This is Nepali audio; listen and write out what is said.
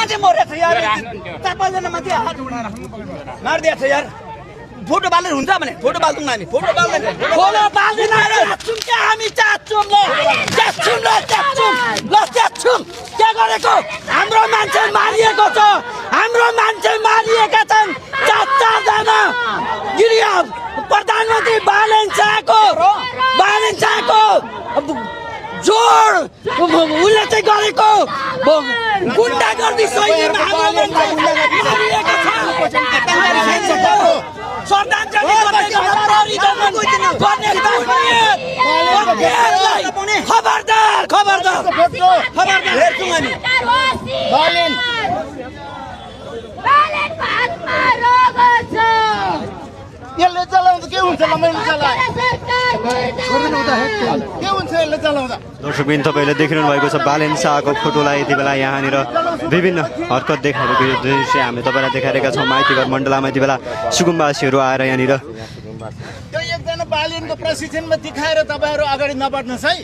मान्छे मरेको छ यार 4-5 जना मान्छे हात मारिदिएको छ यार फोटो बालेर हुन्छ भने फोटो बाल्दौँ हामी फोटो बाल्दैन फोटो बाल्दैन च्याच्छौँ क्या हामी च्याच्छौँ ल च्याच्छौँ के गरेको हाम्रो मान्छे मारिएको छ हाम्रो मान्छे मारिएका छन् 4 जना गिरिया प्रधानमन्त्री बालेन शाहको जोड उसले चाहिँ गरेको गुन्डागर्दी शैलीमा हाम्रो मान्छे मारिएका छन् श्रद्धाञ्जली खबरदार हेर्छौँ हामी यसले चलाउँदा के हुन्छ ल मैले चलाएँ के हुन्छ यसले चलाउँदा दर्शकबिन तपाईँले देखिरहनु भएको छ बालेन शाहको फोटोलाई यति बेला यहाँनिर विभिन्न हरकत देखाएको यो दृश्य हामी तपाईँलाई देखाइरहेका छौँ माइतीघर मण्डलामा यति बेला सुकुम्बासीहरू आएर यहाँनिर त्यो एकजना बालेनको प्रशिक्षणमा देखाएर तपाईँहरू अगाडि नबढ्नुहोस् है